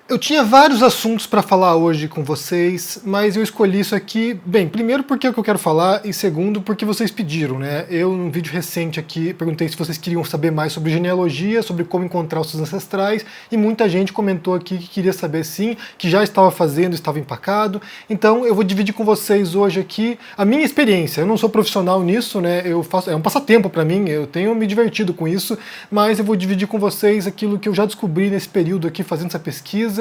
Eu tinha vários assuntos para falar hoje com vocês, mas eu escolhi isso aqui, bem, primeiro porque é o que eu quero falar e segundo porque vocês pediram, né? Eu, num vídeo recente aqui, perguntei se vocês queriam saber mais sobre genealogia, sobre como encontrar os seus ancestrais, e muita gente comentou aqui que queria saber sim, que já estava fazendo, estava empacado. Então eu vou dividir com vocês hoje aqui a minha experiência. Eu não sou profissional nisso, né? Eu faço, é um passatempo para mim, eu tenho me divertido com isso, mas eu vou dividir com vocês aquilo que eu já descobri nesse período aqui fazendo essa pesquisa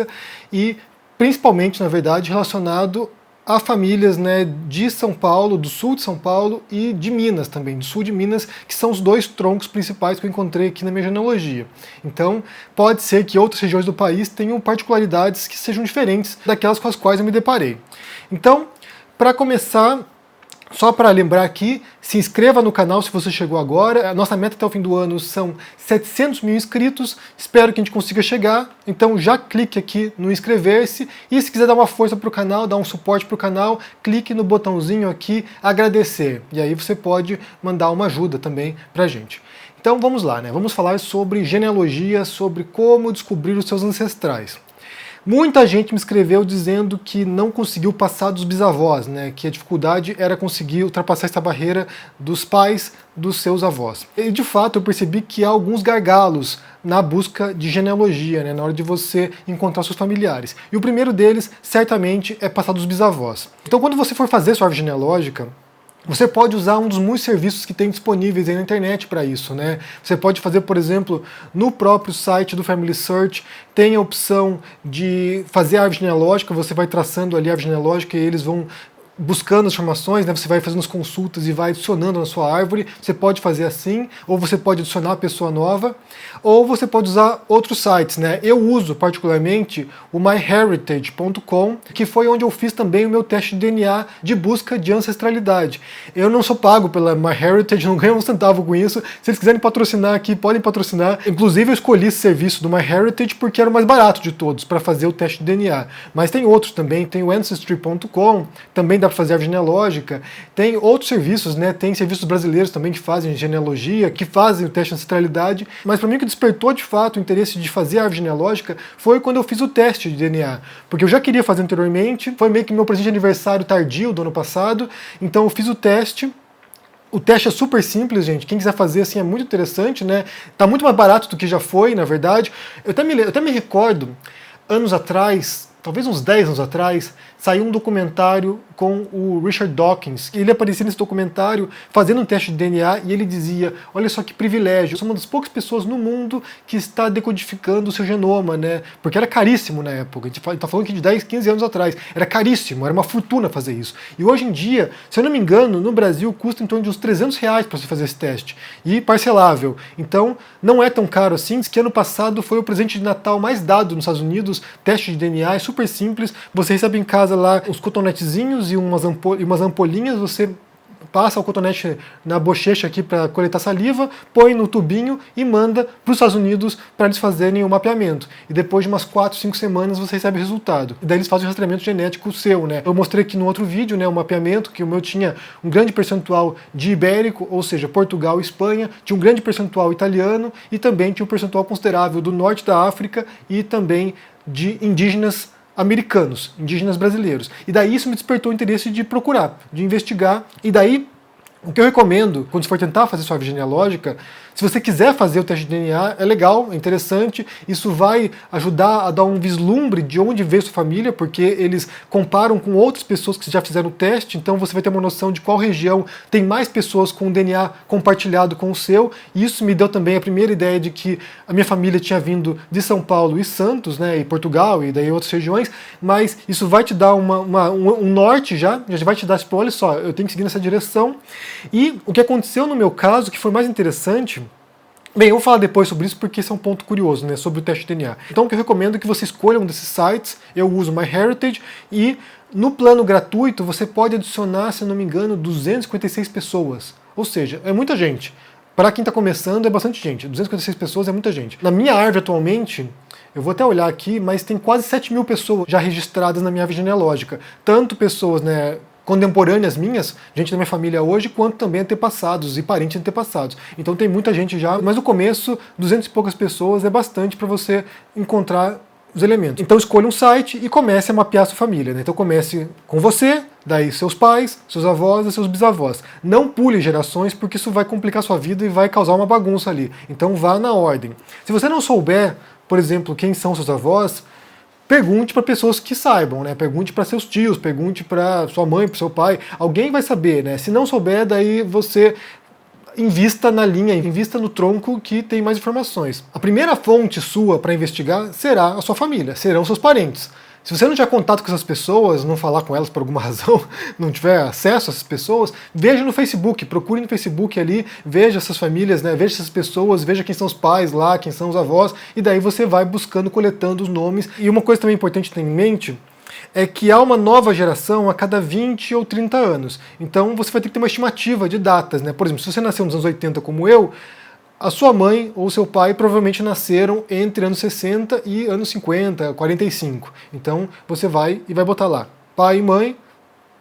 e principalmente, na verdade, relacionado a famílias, né, de São Paulo, do sul de São Paulo e de Minas também, do sul de Minas, que são os dois troncos principais que eu encontrei aqui na minha genealogia. Então, pode ser que outras regiões do país tenham particularidades que sejam diferentes daquelas com as quais eu me deparei. Então, para começar, só para lembrar aqui, se inscreva no canal se você chegou agora. A nossa meta até o fim do ano são 700 mil inscritos. Espero que a gente consiga chegar. Então já clique aqui no inscrever-se. E se quiser dar uma força para o canal, dar um suporte para o canal, clique no botãozinho aqui, agradecer. E aí você pode mandar uma ajuda também para a gente. Então vamos lá, né? Vamos falar sobre genealogia, sobre como descobrir os seus ancestrais. Muita gente me escreveu dizendo que não conseguiu passar dos bisavós, né? Que a dificuldade era conseguir ultrapassar essa barreira dos pais dos seus avós. E de fato eu percebi que há alguns gargalos na busca de genealogia, né? Na hora de você encontrar seus familiares. E o primeiro deles, certamente, é passar dos bisavós. Então quando você for fazer sua árvore genealógica, você pode usar um dos muitos serviços que tem disponíveis aí na internet para isso, né? Você pode fazer, por exemplo, no próprio site do Family Search, tem a opção de fazer a árvore genealógica, você vai traçando ali a árvore genealógica e eles vão buscando as informações, né? Você vai fazendo as consultas e vai adicionando na sua árvore. Você pode fazer assim, ou você pode adicionar a pessoa nova, ou você pode usar outros sites, né? Eu uso particularmente o myheritage.com, que foi onde eu fiz também o meu teste de DNA de busca de ancestralidade. Eu não sou pago pela MyHeritage, não ganho um centavo com isso. Se eles quiserem patrocinar aqui, podem patrocinar. Inclusive eu escolhi esse serviço do MyHeritage porque era o mais barato de todos para fazer o teste de DNA. Mas tem outros também, tem o Ancestry.com, também dá para fazer árvore genealógica, tem outros serviços, né? Tem serviços brasileiros também que fazem genealogia, que fazem o teste de ancestralidade, mas para mim o que despertou de fato o interesse de fazer a árvore genealógica foi quando eu fiz o teste de DNA, porque eu já queria fazer anteriormente, foi meio que meu presente de aniversário tardio do ano passado, então eu fiz o teste. O teste é super simples, gente. Quem quiser fazer assim é muito interessante, né? Tá muito mais barato do que já foi, na verdade. Eu até me recordo, anos atrás, talvez uns 10 anos atrás, saiu um documentário com o Richard Dawkins. Ele aparecia nesse documentário fazendo um teste de DNA e ele dizia: olha só que privilégio, eu sou uma das poucas pessoas no mundo que está decodificando o seu genoma, né? Porque era caríssimo na época. A gente está falando aqui de 10, 15 anos atrás. Era caríssimo, era uma fortuna fazer isso. E hoje em dia, se eu não me engano, no Brasil custa em torno de uns R$ 300 para você fazer esse teste. E parcelável. Então, não é tão caro assim. Diz que ano passado foi o presente de Natal mais dado nos Estados Unidos. Teste de DNA é super simples. Você recebe em casa lá os cotonetezinhos e umas ampolinhas, você passa o cotonete na bochecha aqui para coletar saliva, põe no tubinho e manda para os Estados Unidos para eles fazerem o mapeamento. E depois de umas 4, 5 semanas você recebe o resultado. E daí eles fazem o rastreamento genético seu, né? Eu mostrei aqui no outro vídeo, né, o mapeamento, que o meu tinha um grande percentual de ibérico, ou seja, Portugal e Espanha, tinha um grande percentual italiano e também tinha um percentual considerável do norte da África e também de indígenas americanos, indígenas brasileiros. E daí isso me despertou o interesse de procurar, de investigar. E daí, o que eu recomendo, quando você for tentar fazer sua árvore genealógica, se você quiser fazer o teste de DNA, é legal, é interessante, isso vai ajudar a dar um vislumbre de onde veio sua família, porque eles comparam com outras pessoas que já fizeram o teste, então você vai ter uma noção de qual região tem mais pessoas com DNA compartilhado com o seu, e isso me deu também a primeira ideia de que a minha família tinha vindo de São Paulo e Santos, né, e Portugal, e daí outras regiões, mas isso vai te dar um norte já vai te dar, tipo, olha só, eu tenho que seguir nessa direção. E o que aconteceu no meu caso, que foi mais interessante, bem, eu vou falar depois sobre isso porque esse é um ponto curioso, né, sobre o teste de DNA. Então o que eu recomendo é que você escolha um desses sites, eu uso o MyHeritage, e no plano gratuito você pode adicionar, se não me engano, 256 pessoas. Ou seja, é muita gente. Para quem está começando é bastante gente, 256 pessoas é muita gente. Na minha árvore atualmente, eu vou até olhar aqui, mas tem quase 7 mil pessoas já registradas na minha árvore genealógica. Tanto pessoas, né, contemporâneas minhas, gente da minha família hoje, quanto também antepassados e parentes antepassados. Então tem muita gente já, mas no começo, 200 e poucas pessoas é bastante para você encontrar os elementos. Então escolha um site e comece a mapear a sua família, né? Então comece com você, daí seus pais, seus avós e seus bisavós. Não pule gerações, porque isso vai complicar a sua vida e vai causar uma bagunça ali. Então vá na ordem. Se você não souber, por exemplo, quem são seus avós, pergunte para pessoas que saibam, né? Pergunte para seus tios, pergunte para sua mãe, para seu pai. Alguém vai saber, né? Se não souber, daí você invista na linha, invista no tronco que tem mais informações. A primeira fonte sua para investigar será a sua família, serão seus parentes. Se você não tiver contato com essas pessoas, não falar com elas por alguma razão, não tiver acesso a essas pessoas, veja no Facebook, procure no Facebook ali, veja essas famílias, né, veja essas pessoas, veja quem são os pais lá, quem são os avós, e daí você vai buscando, coletando os nomes. E uma coisa também importante ter em mente é que há uma nova geração a cada 20 ou 30 anos. Então você vai ter que ter uma estimativa de datas, né? Por exemplo, se você nasceu nos anos 80 como eu, a sua mãe ou seu pai provavelmente nasceram entre anos 60 e anos 50, 45. Então você vai e vai botar lá pai e mãe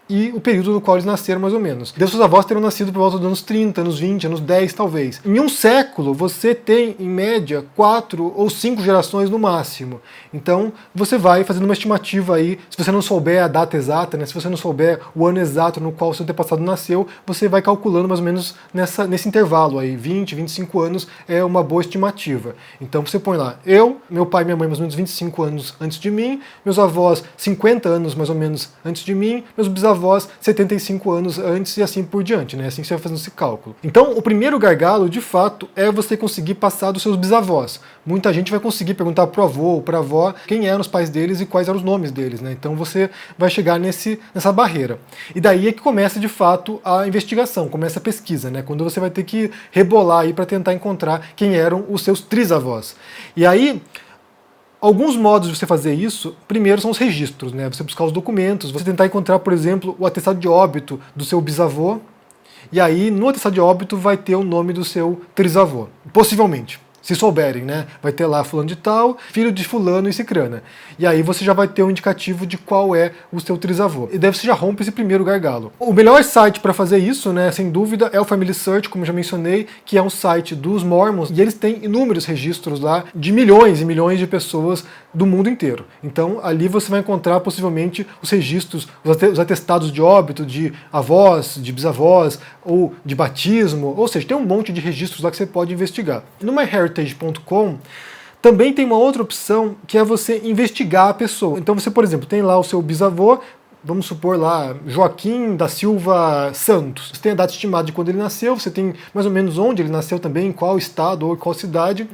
e o período no qual eles nasceram, mais ou menos. Seus avós terão nascido por volta dos anos 30, anos 20, anos 10, talvez. Em um século, você tem, em média, 4 ou 5 gerações no máximo. Então, você vai fazendo uma estimativa aí, se você não souber a data exata, né, se você não souber o ano exato no qual o seu antepassado nasceu, você vai calculando mais ou menos nesse intervalo aí, 20, 25 anos é uma boa estimativa. Então, você põe lá, meu pai e minha mãe mais ou menos 25 anos antes de mim, meus avós 50 anos mais ou menos antes de mim, meus bisavós 75 anos antes e assim por diante, né? Assim que você vai fazendo esse cálculo. Então, o primeiro gargalo, de fato, é você conseguir passar dos seus bisavós. Muita gente vai conseguir perguntar pro avô ou pra avó quem eram os pais deles e quais eram os nomes deles, né? Então você vai chegar nessa barreira. E daí é que começa, de fato, a investigação, começa a pesquisa, né? Quando você vai ter que rebolar aí para tentar encontrar quem eram os seus trisavós. E aí, alguns modos de você fazer isso, primeiro são os registros, né? Você buscar os documentos, você tentar encontrar, por exemplo, o atestado de óbito do seu bisavô, e aí no atestado de óbito vai ter o nome do seu trisavô, possivelmente. Se souberem, né? Vai ter lá fulano de tal, filho de fulano e cicrana. E aí você já vai ter um indicativo de qual é o seu trisavô. E daí você já rompe esse primeiro gargalo. O melhor site para fazer isso, né, sem dúvida, é o Family Search, como eu já mencionei, que é um site dos Mormons, e eles têm inúmeros registros lá de milhões e milhões de pessoas do mundo inteiro. Então ali você vai encontrar possivelmente os registros, os atestados de óbito de avós, de bisavós, ou de batismo, ou seja, tem um monte de registros lá que você pode investigar. No MyHeritage.com também tem uma outra opção que é você investigar a pessoa. Então você, por exemplo, tem lá o seu bisavô, vamos supor lá, Joaquim da Silva Santos. Você tem a data estimada de quando ele nasceu, você tem mais ou menos onde ele nasceu também, em qual estado ou qual cidade.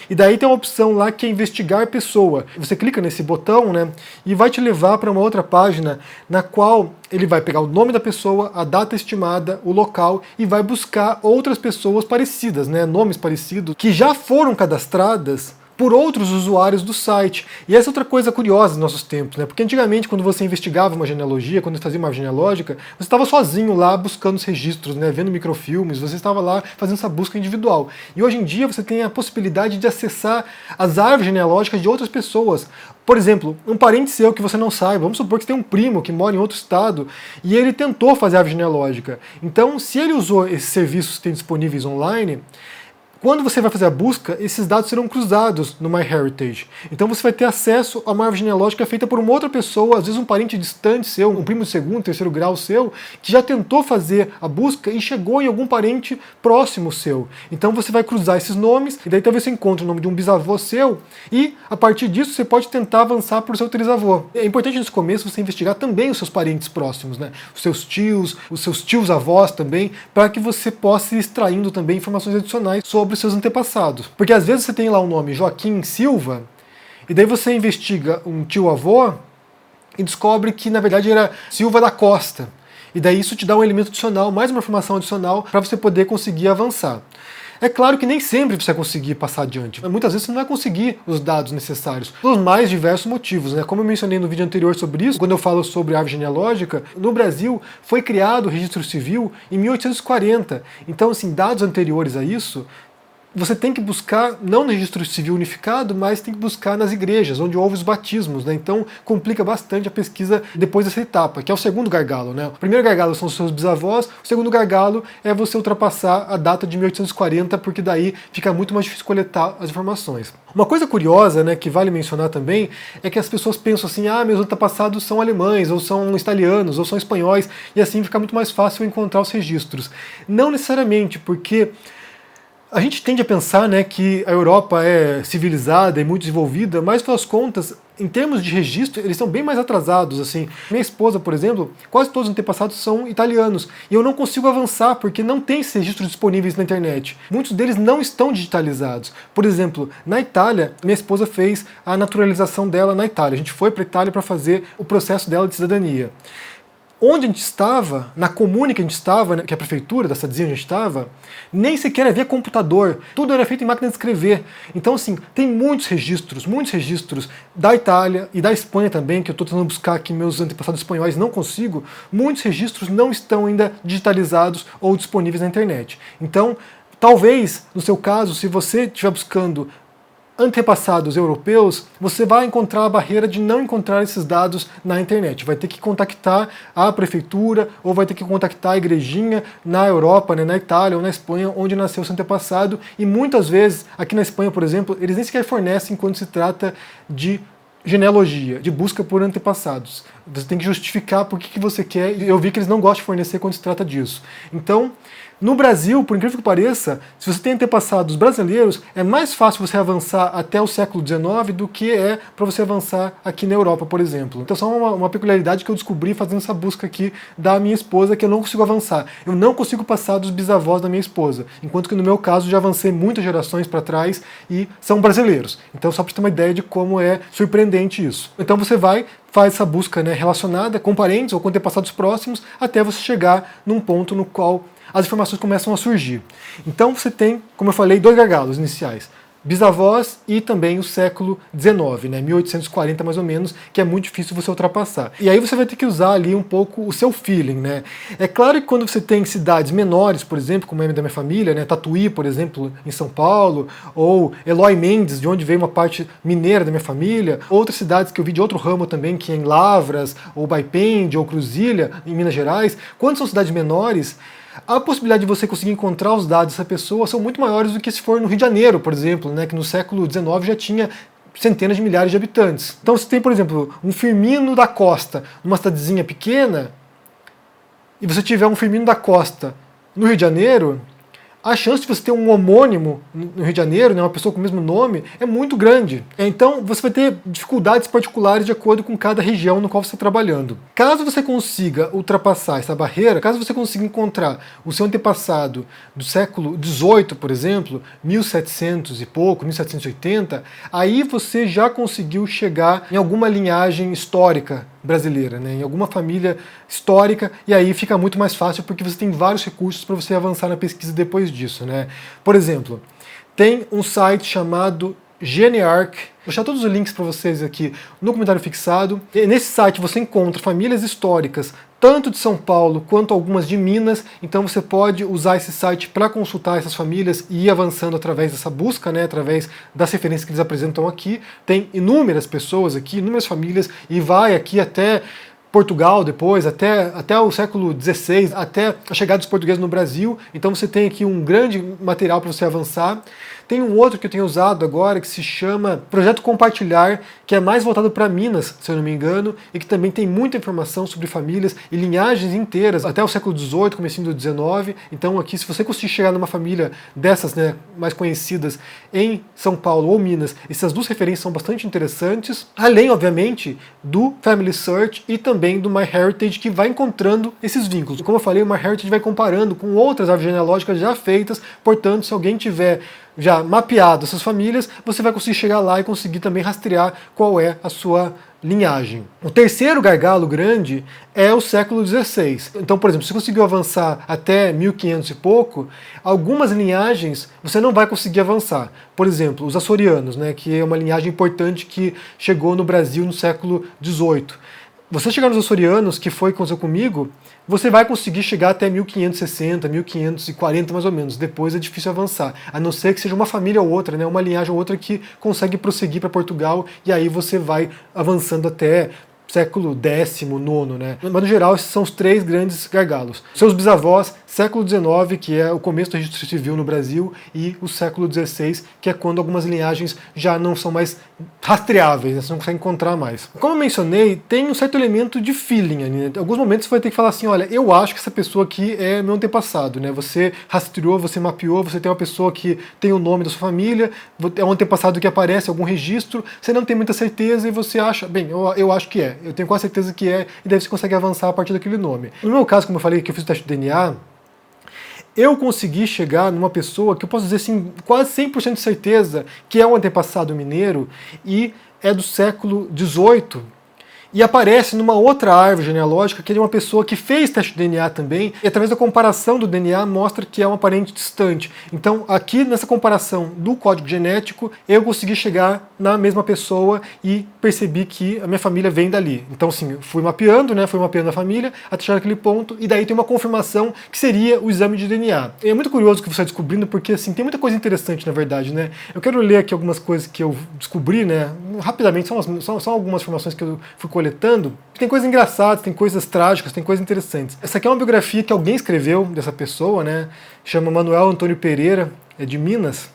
E daí tem uma opção lá que é investigar pessoa. Você clica nesse botão, né, e vai te levar para uma outra página na qual ele vai pegar o nome da pessoa, a data estimada, o local e vai buscar outras pessoas parecidas, né, nomes parecidos, que já foram cadastradas por outros usuários do site. E essa é outra coisa curiosa nos nossos tempos, né? Porque antigamente, quando você investigava uma genealogia, quando você fazia uma árvore genealógica, você estava sozinho lá buscando os registros, né? Vendo microfilmes, você estava lá fazendo essa busca individual. E hoje em dia você tem a possibilidade de acessar as árvores genealógicas de outras pessoas. Por exemplo, um parente seu que você não saiba, vamos supor que você tem um primo que mora em outro estado e ele tentou fazer árvore genealógica. Então, se ele usou esses serviços que tem disponíveis online, quando você vai fazer a busca, esses dados serão cruzados no MyHeritage. Então você vai ter acesso a uma árvore genealógica feita por uma outra pessoa, às vezes um parente distante seu, um primo de segundo, terceiro grau seu, que já tentou fazer a busca e chegou em algum parente próximo seu. Então você vai cruzar esses nomes, e daí talvez você encontre o nome de um bisavô seu, e a partir disso você pode tentar avançar para o seu trisavô. É importante nesse começo você investigar também os seus parentes próximos, né? Os seus tios avós também, para que você possa ir extraindo também informações adicionais sobre os seus antepassados. Porque às vezes você tem lá o nome Joaquim Silva, e daí você investiga um tio-avô e descobre que na verdade era Silva da Costa. E daí isso te dá um elemento adicional, mais uma informação adicional para você poder conseguir avançar. É claro que nem sempre você vai conseguir passar adiante. Muitas vezes você não vai conseguir os dados necessários, pelos mais diversos motivos, né? Como eu mencionei no vídeo anterior sobre isso, quando eu falo sobre árvore genealógica, no Brasil foi criado o registro civil em 1840. Então, assim, dados anteriores a isso você tem que buscar, não no registro civil unificado, mas tem que buscar nas igrejas, onde houve os batismos, né? Então complica bastante a pesquisa depois dessa etapa, que é o segundo gargalo, né? O primeiro gargalo são os seus bisavós, o segundo gargalo é você ultrapassar a data de 1840, porque daí fica muito mais difícil coletar as informações. Uma coisa curiosa, né, que vale mencionar também, é que as pessoas pensam assim, meus antepassados são alemães, ou são italianos, ou são espanhóis, e assim fica muito mais fácil encontrar os registros. Não necessariamente, porque a gente tende a pensar, né, que a Europa é civilizada e muito desenvolvida, mas, pelas contas, em termos de registro, eles são bem mais atrasados. Assim. Minha esposa, por exemplo, quase todos os antepassados são italianos, e eu não consigo avançar porque não tem esses registros disponíveis na internet. Muitos deles não estão digitalizados. Por exemplo, na Itália, minha esposa fez a naturalização dela na Itália. A gente foi para a Itália para fazer o processo dela de cidadania. Onde a gente estava, na comune que a gente estava, né, que é a prefeitura da cidadezinha onde a gente estava, nem sequer havia computador, tudo era feito em máquina de escrever. Então, assim, tem muitos registros da Itália e da Espanha também, que eu estou tentando buscar aqui meus antepassados espanhóis, não consigo. Muitos registros não estão ainda digitalizados ou disponíveis na internet. Então, talvez, no seu caso, se você estiver buscando antepassados europeus, você vai encontrar a barreira de não encontrar esses dados na internet. Vai ter que contactar a prefeitura ou vai ter que contactar a igrejinha na Europa, né, na Itália ou na Espanha, onde nasceu seu antepassado. E muitas vezes, aqui na Espanha, por exemplo, eles nem sequer fornecem quando se trata de genealogia, de busca por antepassados. Você tem que justificar por que você quer, e eu vi que eles não gostam de fornecer quando se trata disso. Então, no Brasil, por incrível que pareça, se você tem antepassados brasileiros, é mais fácil você avançar até o século XIX do que é para você avançar aqui na Europa, por exemplo. Então, só uma peculiaridade que eu descobri fazendo essa busca aqui da minha esposa, que eu não consigo avançar. Eu não consigo passar dos bisavós da minha esposa, enquanto que no meu caso já avancei muitas gerações para trás e são brasileiros. Então, só para ter uma ideia de como é surpreendente isso. Então, você faz essa busca, né, relacionada com parentes ou com antepassados próximos, até você chegar num ponto no qual as informações começam a surgir. Então você tem, como eu falei, dois gargalos iniciais. Bisavós e também o século XIX, né, 1840 mais ou menos, que é muito difícil você ultrapassar. E aí você vai ter que usar ali um pouco o seu feeling, né? É claro que quando você tem cidades menores, por exemplo, como é da minha família, né, Tatuí, por exemplo, em São Paulo, ou Eloy Mendes, de onde veio uma parte mineira da minha família, outras cidades que eu vi de outro ramo também, que é em Lavras, ou Baipende, ou Cruzilha, em Minas Gerais, quando são cidades menores, a possibilidade de você conseguir encontrar os dados dessa pessoa são muito maiores do que se for no Rio de Janeiro, por exemplo, né, que no século XIX já tinha centenas de milhares de habitantes. Então, se tem, por exemplo, um Firmino da Costa numa cidadezinha pequena, e você tiver um Firmino da Costa no Rio de Janeiro, a chance de você ter um homônimo no Rio de Janeiro, né, uma pessoa com o mesmo nome, é muito grande. Então você vai ter dificuldades particulares de acordo com cada região no qual você está trabalhando. Caso você consiga ultrapassar essa barreira, caso você consiga encontrar o seu antepassado do século XVIII, por exemplo, 1700 e pouco, 1780, aí você já conseguiu chegar em alguma linhagem histórica brasileira, né, em alguma família histórica, e aí fica muito mais fácil porque você tem vários recursos para você avançar na pesquisa depois disso, né? Por exemplo, tem um site chamado Genearch. Vou deixar todos os links para vocês aqui no comentário fixado. E nesse site você encontra famílias históricas tanto de São Paulo quanto algumas de Minas, então você pode usar esse site para consultar essas famílias e ir avançando através dessa busca, né, através das referências que eles apresentam aqui. Tem inúmeras pessoas aqui, inúmeras famílias, e vai aqui até Portugal depois, até o século XVI, até a chegada dos portugueses no Brasil. Então você tem aqui um grande material para você avançar. Tem um outro que eu tenho usado agora que se chama Projeto Compartilhar, que é mais voltado para Minas, se eu não me engano, e que também tem muita informação sobre famílias e linhagens inteiras, até o século XVIII, comecinho do XIX. Então aqui, se você conseguir chegar numa família dessas, né, mais conhecidas em São Paulo ou Minas, essas duas referências são bastante interessantes, além, obviamente, do Family Search e também do MyHeritage, que vai encontrando esses vínculos. Como eu falei, o MyHeritage vai comparando com outras árvores genealógicas já feitas, portanto, se alguém tiver já mapeado essas famílias, você vai conseguir chegar lá e conseguir também rastrear qual é a sua linhagem. O terceiro gargalo grande é o século XVI. Então, por exemplo, se você conseguiu avançar até 1500 e pouco, algumas linhagens você não vai conseguir avançar. Por exemplo, os açorianos, né, que é uma linhagem importante que chegou no Brasil no século XVIII. Você chegar nos açorianos, que foi o que aconteceu comigo, você vai conseguir chegar até 1560, 1540 mais ou menos. Depois é difícil avançar, a não ser que seja uma família ou outra, né, uma linhagem ou outra que consegue prosseguir para Portugal, e aí você vai avançando até século X, IX, né? Mas no geral esses são os três grandes gargalos. Seus bisavós, século XIX, que é o começo do registro civil no Brasil, e o século XVI, que é quando algumas linhagens já não são mais rastreáveis, né? Você não consegue encontrar mais. Como eu mencionei, tem um certo elemento de feeling ali, né? Em alguns momentos você vai ter que falar assim, olha, eu acho que essa pessoa aqui é meu antepassado, né? Você rastreou, você mapeou, você tem uma pessoa que tem o nome da sua família, é um antepassado que aparece em algum registro, você não tem muita certeza e você acha, bem, eu acho que é. Eu tenho quase certeza que é, e daí você consegue avançar a partir daquele nome. No meu caso, como eu falei que eu fiz o teste de DNA, eu consegui chegar numa pessoa que eu posso dizer assim, quase 100% de certeza que é um antepassado mineiro e é do século XVIII, e aparece numa outra árvore genealógica que é de uma pessoa que fez teste de DNA também, e através da comparação do DNA mostra que é um parente distante. Então aqui nessa comparação do código genético eu consegui chegar na mesma pessoa e percebi que a minha família vem dali. Então assim, fui mapeando a família até chegar naquele ponto, e daí tem uma confirmação que seria o exame de DNA. E é muito curioso o que você está descobrindo, porque assim, tem muita coisa interessante na verdade, né? Eu quero ler aqui algumas coisas que eu descobri, né? Rapidamente, são algumas informações que eu fui coletando. Tem coisas engraçadas, tem coisas trágicas, tem coisas interessantes. Essa aqui é uma biografia que alguém escreveu dessa pessoa, né? Chama Manuel Antônio Pereira, é de Minas.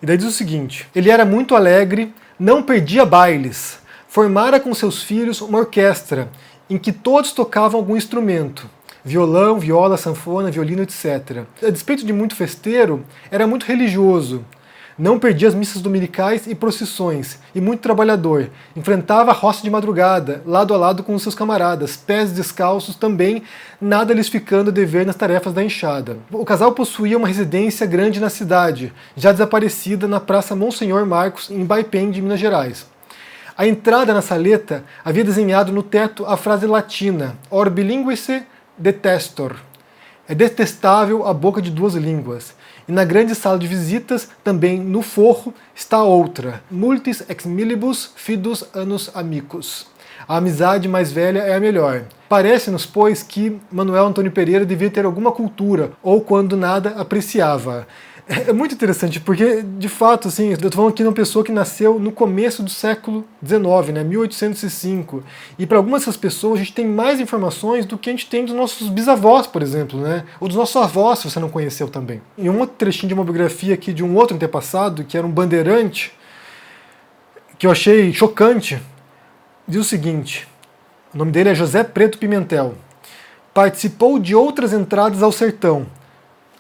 E daí diz o seguinte: ele era muito alegre, não perdia bailes, formara com seus filhos uma orquestra, em que todos tocavam algum instrumento. Violão, viola, sanfona, violino, etc. A despeito de muito festeiro, era muito religioso. Não perdia as missas dominicais e procissões, e muito trabalhador. Enfrentava a roça de madrugada, lado a lado com os seus camaradas, pés descalços também, nada lhes ficando a dever nas tarefas da enxada. O casal possuía uma residência grande na cidade, já desaparecida na Praça Monsenhor Marcos, em Baipém, de Minas Gerais. A entrada na saleta havia desenhado no teto a frase latina, Orbi linguice detestor. É detestável a boca de duas línguas. E na grande sala de visitas, também no forro, está outra. Multis ex milibus fidus annus amicus. A amizade mais velha é a melhor. Parece-nos, pois, que Manuel Antônio Pereira devia ter alguma cultura, ou quando nada, apreciava. É muito interessante, porque, de fato, assim, eu estou falando aqui de uma pessoa que nasceu no começo do século XIX, né, 1805. E para algumas dessas pessoas a gente tem mais informações do que a gente tem dos nossos bisavós, por exemplo, né, ou dos nossos avós, se você não conheceu também. E um outro trechinho de uma biografia aqui de um outro antepassado, que era um bandeirante, que eu achei chocante, diz o seguinte: o nome dele é José Preto Pimentel. Participou de outras entradas ao sertão,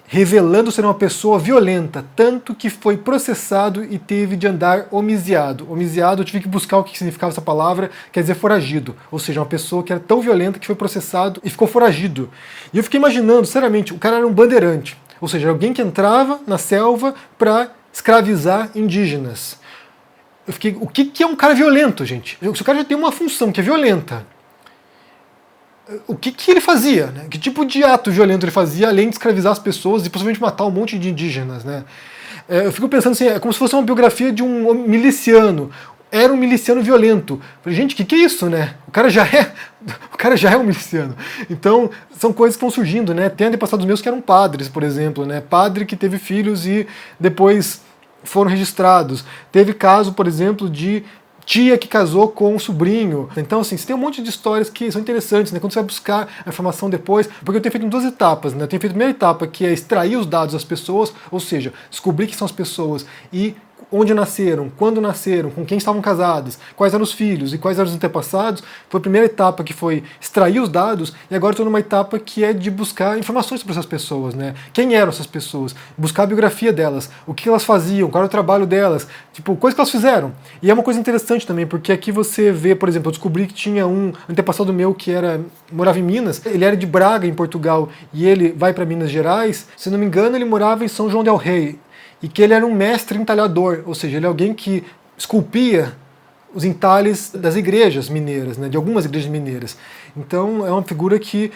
revelando ser uma pessoa violenta, tanto que foi processado e teve de andar homiciado. Homiciado, eu tive que buscar o que significava essa palavra, quer dizer foragido, ou seja, uma pessoa que era tão violenta que foi processado e ficou foragido. E eu fiquei imaginando, sinceramente, o cara era um bandeirante, ou seja, alguém que entrava na selva para escravizar indígenas. Eu fiquei, o que é um cara violento, gente? Se o cara já tem uma função que é violenta, o que ele fazia, né? Que tipo de ato violento ele fazia, além de escravizar as pessoas e possivelmente matar um monte de indígenas, né? Eu fico pensando assim, é como se fosse uma biografia de um miliciano. Era um miliciano violento. Falei, gente, que é isso, né? O cara já é um miliciano. Então, são coisas que vão surgindo, né? Tem antepassados meus que eram padres, por exemplo, né? Padre que teve filhos e depois foram registrados. Teve caso, por exemplo, de tia que casou com um sobrinho. Então, assim, você tem um monte de histórias que são interessantes, né? Quando você vai buscar a informação depois, porque eu tenho feito em duas etapas, né? Eu tenho feito a primeira etapa, que é extrair os dados das pessoas, ou seja, descobrir quem são as pessoas e onde nasceram, quando nasceram, com quem estavam casadas, quais eram os filhos e quais eram os antepassados. Foi a primeira etapa, que foi extrair os dados, e agora estou numa etapa que é de buscar informações sobre essas pessoas, né? Quem eram essas pessoas? Buscar a biografia delas, o que elas faziam, qual era o trabalho delas, tipo, coisas que elas fizeram. E é uma coisa interessante também, porque aqui você vê, por exemplo, eu descobri que tinha um antepassado meu que morava em Minas, ele era de Braga, em Portugal, e ele vai para Minas Gerais, se não me engano ele morava em São João del Rei, e que ele era um mestre entalhador, ou seja, ele é alguém que esculpia os entalhes das igrejas mineiras, né, de algumas igrejas mineiras. Então é uma figura que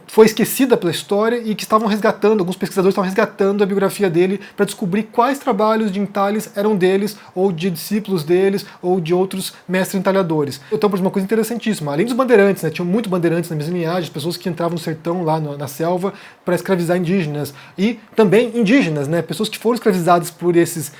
foi esquecida pela história e que estavam resgatando, alguns pesquisadores estavam resgatando a biografia dele para descobrir quais trabalhos de entalhes eram deles, ou de discípulos deles, ou de outros mestres entalhadores. Então, por exemplo, uma coisa interessantíssima, além dos bandeirantes, né, tinham muito bandeirantes na mesma linhagem, pessoas que entravam no sertão, lá na selva, para escravizar indígenas, e também indígenas, né, pessoas que foram escravizadas por esses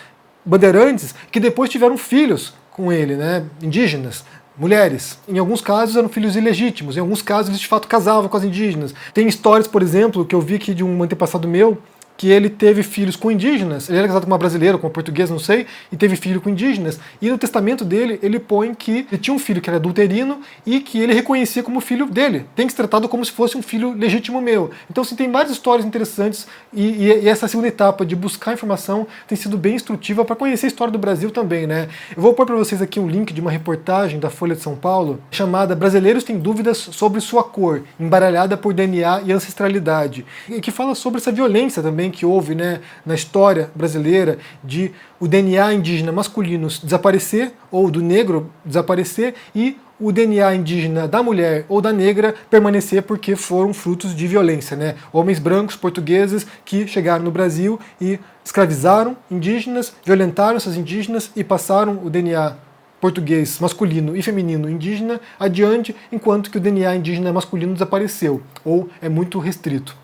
bandeirantes, que depois tiveram filhos com ele, né, indígenas, mulheres. Em alguns casos eram filhos ilegítimos, em alguns casos eles de fato casavam com as indígenas. Tem histórias, por exemplo, que eu vi aqui de um antepassado meu, que ele teve filhos com indígenas, ele era casado com uma brasileira, com uma portuguesa, não sei, e teve filho com indígenas, e no testamento dele ele põe que ele tinha um filho que era adulterino e que ele reconhecia como filho dele, tem que ser tratado como se fosse um filho legítimo meu. Então assim, tem várias histórias interessantes e essa segunda etapa de buscar informação tem sido bem instrutiva para conhecer a história do Brasil também, né? Eu vou pôr para vocês aqui um link de uma reportagem da Folha de São Paulo, chamada Brasileiros têm dúvidas sobre sua cor, embaralhada por DNA e ancestralidade, e que fala sobre essa violência também que houve, né, na história brasileira de o DNA indígena masculino desaparecer, ou do negro desaparecer, e o DNA indígena da mulher ou da negra permanecer porque foram frutos de violência, né? Homens brancos, portugueses, que chegaram no Brasil e escravizaram indígenas, violentaram essas indígenas e passaram o DNA português masculino e feminino indígena adiante, enquanto que o DNA indígena masculino desapareceu, ou é muito restrito.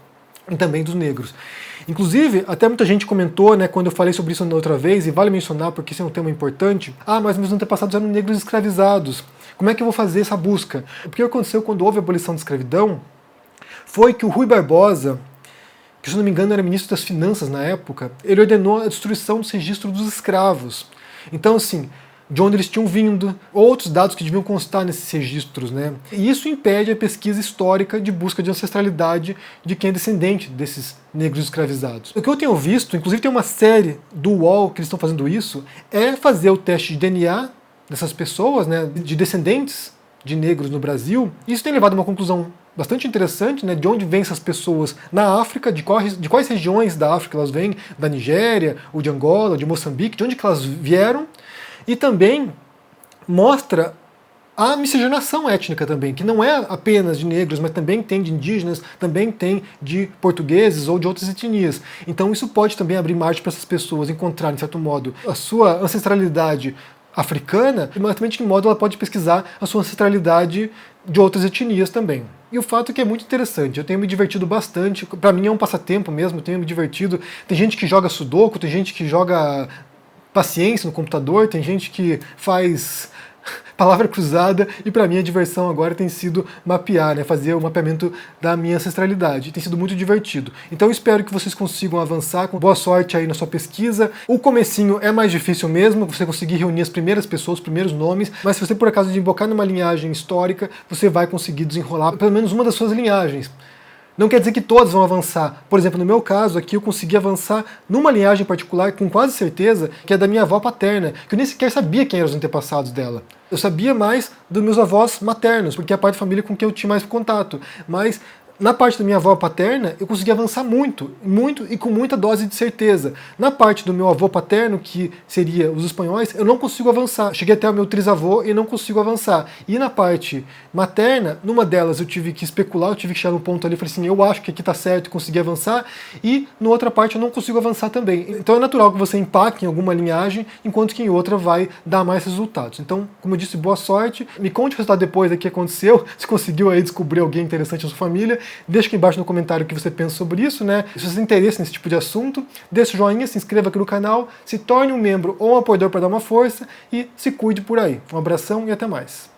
E também dos negros. Inclusive, até muita gente comentou, né, quando eu falei sobre isso na outra vez, e vale mencionar porque isso é um tema importante, mas meus antepassados eram negros escravizados. Como é que eu vou fazer essa busca? O que aconteceu quando houve a abolição da escravidão foi que o Rui Barbosa, que se não me engano era ministro das Finanças na época, ele ordenou a destruição dos registros dos escravos. Então, assim, de onde eles tinham vindo, outros dados que deviam constar nesses registros, né? E isso impede a pesquisa histórica de busca de ancestralidade de quem é descendente desses negros escravizados. O que eu tenho visto, inclusive tem uma série do UOL que eles estão fazendo isso, é fazer o teste de DNA dessas pessoas, né, de descendentes de negros no Brasil. Isso tem levado a uma conclusão bastante interessante, né, de onde vêm essas pessoas na África, de quais regiões da África elas vêm, da Nigéria, ou de Angola, ou de Moçambique, de onde que elas vieram. E também mostra a miscigenação étnica também, que não é apenas de negros, mas também tem de indígenas, também tem de portugueses ou de outras etnias. Então isso pode também abrir margem para essas pessoas encontrarem, de certo modo, a sua ancestralidade africana, mas também de que modo ela pode pesquisar a sua ancestralidade de outras etnias também. E o fato é que é muito interessante, eu tenho me divertido bastante, para mim é um passatempo mesmo, eu tenho me divertido. Tem gente que joga sudoku, tem gente que joga paciência no computador, tem gente que faz palavra cruzada, e para mim a diversão agora tem sido mapear, né, fazer o mapeamento da minha ancestralidade. Tem sido muito divertido. Então eu espero que vocês consigam avançar, com boa sorte aí na sua pesquisa. O comecinho é mais difícil mesmo, você conseguir reunir as primeiras pessoas, os primeiros nomes, mas se você por acaso desembocar numa linhagem histórica, você vai conseguir desenrolar pelo menos uma das suas linhagens. Não quer dizer que todas vão avançar. Por exemplo, no meu caso aqui, eu consegui avançar numa linhagem particular com quase certeza, que é da minha avó paterna, que eu nem sequer sabia quem eram os antepassados dela. Eu sabia mais dos meus avós maternos, porque é a parte da família com quem eu tinha mais contato. Mas na parte da minha avó paterna, eu consegui avançar muito e com muita dose de certeza. Na parte do meu avô paterno, que seria os espanhóis, eu não consigo avançar. Cheguei até o meu trisavô e não consigo avançar. E na parte materna, numa delas eu tive que especular, eu tive que chegar num ponto ali e falei assim, eu acho que aqui tá certo e consegui avançar, e na outra parte eu não consigo avançar também. Então é natural que você empaque em alguma linhagem, enquanto que em outra vai dar mais resultados. Então, como eu disse, boa sorte. Me conte o resultado depois do que aconteceu, se conseguiu aí descobrir alguém interessante na sua família. Deixa aqui embaixo no comentário o que você pensa sobre isso, né? Se você tem interesse nesse tipo de assunto, deixa o joinha, se inscreva aqui no canal, se torne um membro ou um apoiador para dar uma força e se cuide por aí. Um abração e até mais.